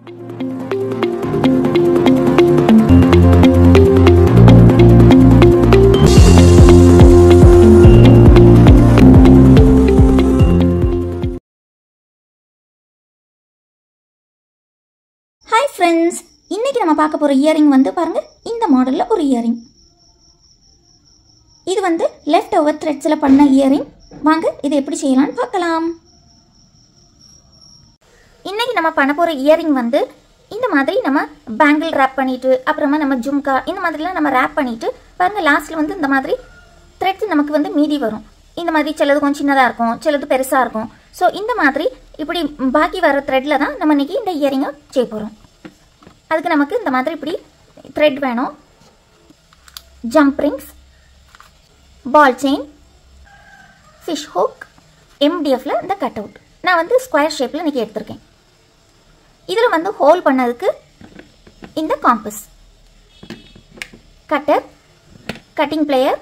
Hi friends, இன்னைக்கு நம்ம பார்க்க போகிற இயரிங் வந்து பாருங்க, இந்த மாடலில் ஒரு இயரிங். இது வந்து லெஃப்ட் ஓவர் த்ரெட்ஸில் பண்ண இயரிங். வாங்க இதை எப்படி செய்யலாம்னு பார்க்கலாம். இன்னைக்கு நம்ம பண்ண போகிற இயரிங் வந்து இந்த மாதிரி நம்ம பேங்கிள் ரேப் பண்ணிட்டு, அப்புறமா நம்ம ஜும்கா இந்த மாதிரிலாம் நம்ம ரேப் பண்ணிட்டு பாருங்க, லாஸ்ட்டில் வந்து இந்த மாதிரி த்ரெட்ஸ் நமக்கு வந்து மீதி வரும். இந்த மாதிரி சிலது கொஞ்சம் சின்னதாக இருக்கும், சிலது பெருசாக இருக்கும். ஸோ இந்த மாதிரி இப்படி பாக்கி வர த்ரெட்டில் தான் நம்ம இன்னைக்கு இந்த இயரிங்கை செய்ய போகிறோம். அதுக்கு நமக்கு இந்த மாதிரி இப்படி த்ரெட் வேணும். Jump rings, ball chain, fish hook, எம்டிஎஃப்ல இந்த கட் அவுட். நான் வந்து ஸ்கொயர் ஷேப்பில் இன்றைக்கி எடுத்திருக்கேன். இதில் வந்து ஹோல் பண்ணதுக்கு இந்த காம்பஸ், கட்டர், கட்டிங் பிளேயர்,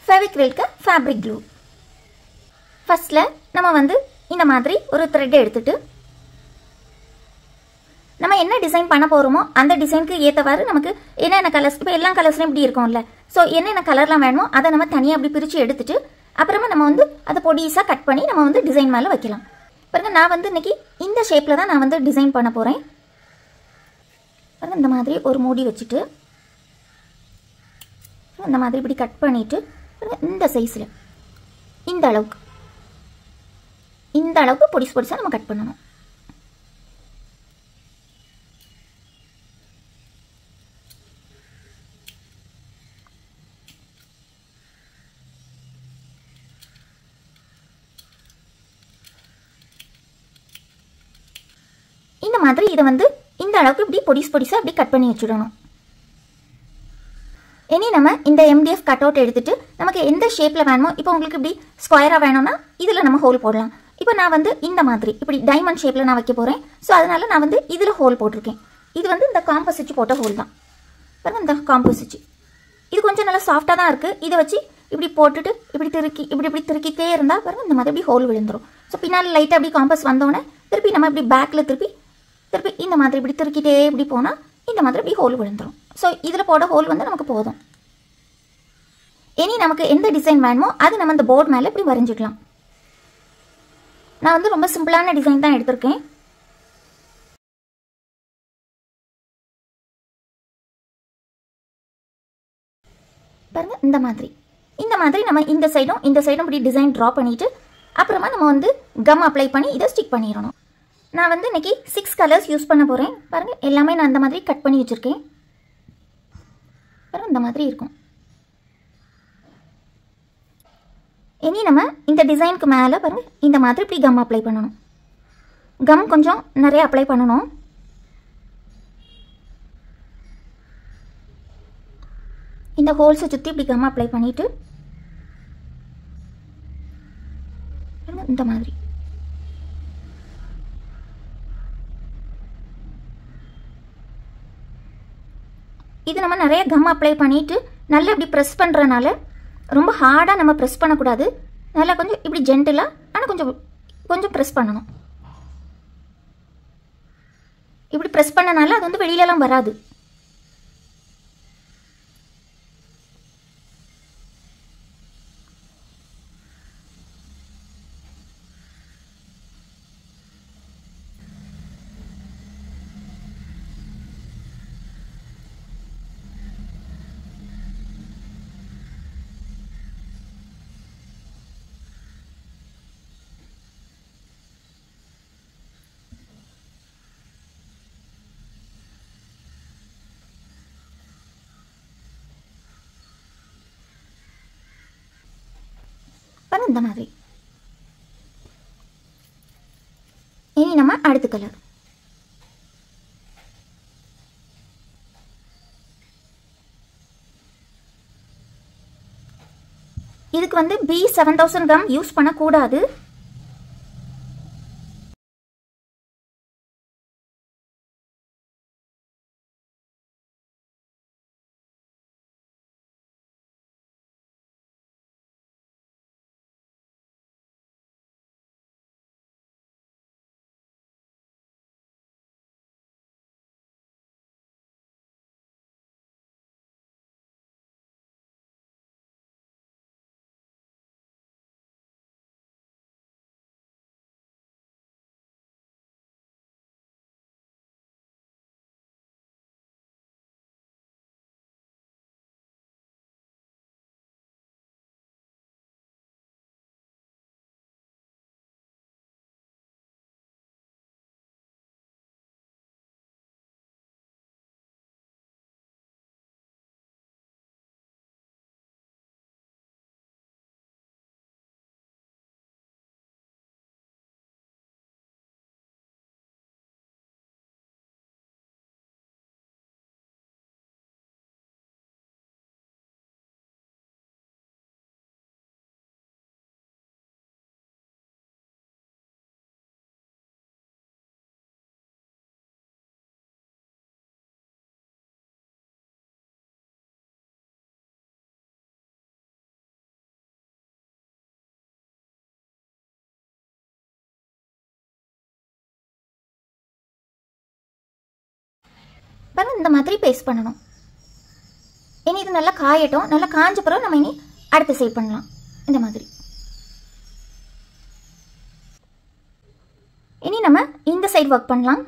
ஃபெவிக்ரில்க்கு ஃபேப்ரிக் க்ளூ. ஃபஸ்ட்டில் நம்ம வந்து இந்த மாதிரி ஒரு த்ரெட்டை எடுத்துட்டு நம்ம என்ன டிசைன் பண்ண போகிறோமோ அந்த டிசைனுக்கு ஏற்றவாறு நமக்கு என்னென்ன கலர்ஸ், இப்போ எல்லா கலர்ஸ்லையும் இப்படி இருக்கும்ல, ஸோ என்னென்ன கலர்லாம் வேணுமோ அதை நம்ம தனியாக அப்படி பிரித்து எடுத்துட்டு அப்புறமா நம்ம வந்து அதை பொடிசாக கட் பண்ணி நம்ம வந்து டிசைன் மேலே வைக்கலாம். பாருங்க, நான் வந்து இன்னைக்கு இந்த ஷேப்பில் தான் நான் வந்து டிசைன் பண்ண போகிறேன். பாருங்க, இந்த மாதிரி ஒரு மூடி வச்சுட்டு இந்த மாதிரி இப்படி கட் பண்ணிவிட்டு இந்த சைஸில் இந்த அளவுக்கு பொடிசு பொடிசாக நம்ம கட் பண்ணணும். இந்த மாதிரி இதை வந்து இந்த அளவுக்கு இப்படி பொடிசாக அப்படி கட் பண்ணி வச்சுடணும். இனி நம்ம இந்த எம்டிஎஃப் கட் அவுட் எடுத்துட்டு நமக்கு எந்த ஷேப்பில் வேணுமோ, இப்போ உங்களுக்கு இப்படி ஸ்கொயராக வேணும்னா இதில் நம்ம ஹோல் போடலாம். இப்போ நான் வந்து இந்த மாதிரி இப்படி டைமண்ட் ஷேப்பில் நான் வைக்க போகிறேன். ஸோ அதனால நான் வந்து இதில் ஹோல் போட்டிருக்கேன். இது வந்து இந்த காம்பஸ் வச்சு போட்ட ஹோல் தான். பாருங்க, இந்த காம்பஸ் வச்சு இது கொஞ்சம் நல்லா சாஃப்டாக தான் இருக்குது. இதை வச்சு இப்படி போட்டுட்டு இப்படி திருக்கிட்டே இருந்தால் பாருங்க, இந்த மாதிரி இப்படி ஹோல் விழுந்துடும். ஸோ பின்னால் லைட்டாக அப்படி காம்பஸ் வந்தோடனே திருப்பி நம்ம இப்படி பேக்கில் திருப்பி இந்த மாதிரி இப்படி திருக்கிட்டே இப்படி போனால் இந்த மாதிரி இப்படி ஹோல் விழுந்துடும். ஸோ இதில் போட ஹோல் வந்து நமக்கு போதும். இனி நமக்கு எந்த டிசைன் வேணுமோ அது நம்ம இந்த போர்டு மேலே இப்படி வரைஞ்சிக்கலாம். நான் வந்து ரொம்ப சிம்பிளான டிசைன் தான் எடுத்திருக்கேன். பாருங்க, இந்த மாதிரி நம்ம இந்த சைடும் இப்படி டிசைன் ட்ரா பண்ணிட்டு அப்புறமா நம்ம வந்து கம் அப்ளை பண்ணி இதை ஸ்டிக் பண்ணிடணும். நான் வந்து இன்னைக்கு 6 கலர்ஸ் யூஸ் பண்ண போகிறேன். பாருங்க, எல்லாமே நான் இந்த மாதிரி கட் பண்ணி வச்சுருக்கேன். பாருங்க, இந்த மாதிரி இருக்கும். இனி நம்ம இந்த டிசைனுக்கு மேலே பாருங்க, இந்த மாதிரி இப்படி கம் அப்ளை பண்ணணும். கம் கொஞ்சம் நிறைய அப்ளை பண்ணணும். இந்த ஹோல்ஸை சுற்றி இப்படி கம் அப்ளை பண்ணிட்டு இந்த மாதிரி இது நம்ம நிறைய கம் அப்ளை பண்ணிட்டு நல்லா இப்படி ப்ரெஸ் பண்ணுறனால ரொம்ப ஹார்டாக நம்ம ப்ரெஸ் பண்ணக்கூடாது. நல்லா கொஞ்சம் இப்படி ஜென்டிலாக, ஆனால் கொஞ்சம் ப்ரெஸ் பண்ணணும். இப்படி ப்ரெஸ் பண்ணனால அது வந்து வெளியிலலாம் வராது. இந்த மாதிரி. இனி நம்ம அடுத்த கலர். இதுக்கு வந்து B7000 கம் யூஸ் பண்ணக்கூடாது. பாருங்க இந்த மாதிரி பேஸ்ட் பண்ணணும். இனி இது நல்லா காயட்டும். நல்லா காஞ்ச பிறகு நம்ம இனி அடுத்த சைட் பண்ணலாம். இந்த மாதிரி இனி நம்ம இந்த சைடு ஒர்க் பண்ணலாம்.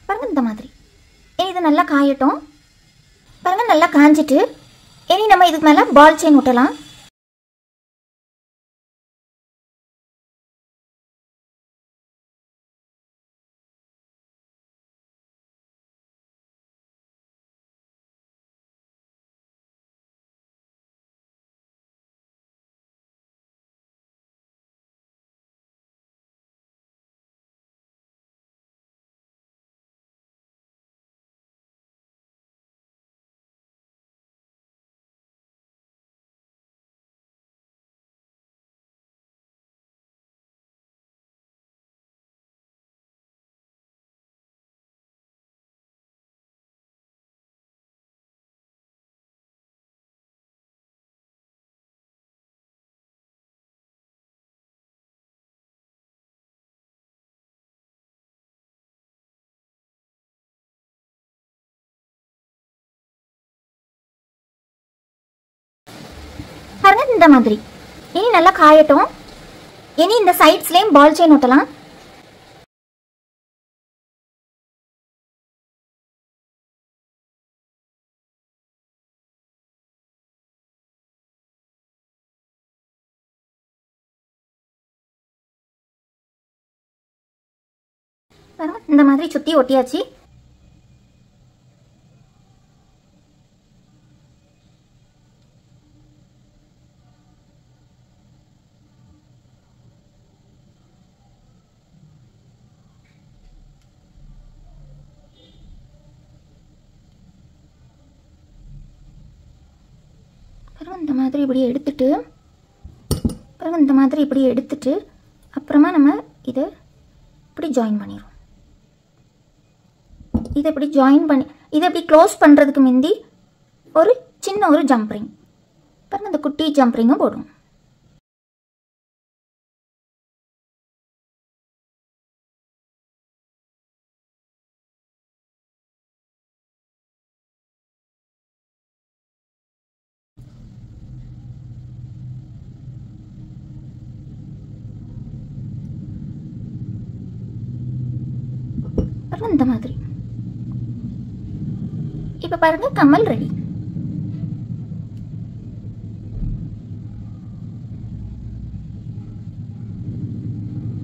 பாருங்க இந்த மாதிரி இனி இது நல்லா காயட்டும். பாருங்க நல்லா காஞ்சிட்டு இனி நம்ம இதுக்கு மேலே பால் செயின் விட்டலாம். பாருங்க இந்த மாதிரி இனி நல்லா காயட்டும். இனி இந்த சைட்ஸ்லயும் பால் செயின் ஊட்டலாம். பாருங்க இந்த மாதிரி சுத்தி ஒட்டியாச்சு. இந்த மாதிரி இப்படி எடுத்துட்டு பாருங்க இந்த மாதிரி இப்படி எடுத்துட்டு அப்புறமா நம்ம இதை இப்படி ஜாயின் பண்ணிடுவோம். இதை இப்படி ஜாயின் பண்ணி இதை இப்படி க்ளோஸ் பண்ணுறதுக்கு முந்தி ஒரு சின்ன ஒரு ஜம்ப்ரிங் பாருங்க இந்த குட்டி ஜம்ப்ரிங்கும் போடுவோம். இந்த மாதிரி இப்ப பாருங்க கம்மல் ரெடி.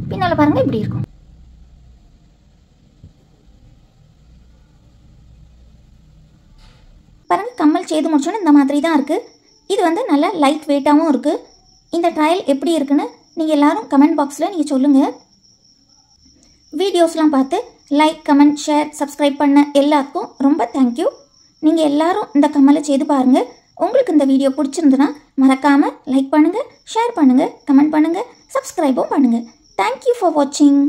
பின்னால பாருங்க இப்படி இருக்கும். பாருங்க கம்மல் கம்மல் செய்து முடிச்சோன்னு இந்த மாதிரி தான் இருக்குது. இது வந்து நல்ல லைட் வெயிட்டாகவும் இருக்குது. இந்த ட்ரையல் எப்படி இருக்குன்னு நீங்கள் எல்லோரும் கமெண்ட் பாக்ஸில் நீங்கள் சொல்லுங்கள். வீடியோஸ்லாம் பார்த்து லைக், கமெண்ட், ஷேர், சப்ஸ்கிரைப் பண்ண எல்லாருக்கும் ரொம்ப தேங்க்யூ. நீங்கள் எல்லோரும் இந்த கம்மலை செய்து பாருங்கள். உங்களுக்கு இந்த வீடியோ பிடிச்சிருந்துன்னா மறக்காமல் லைக் பண்ணுங்கள், ஷேர் பண்ணுங்கள், கமெண்ட் பண்ணுங்கள், சப்ஸ்கிரைபும் பண்ணுங்கள். தேங்க்யூ ஃபார் வாட்சிங்.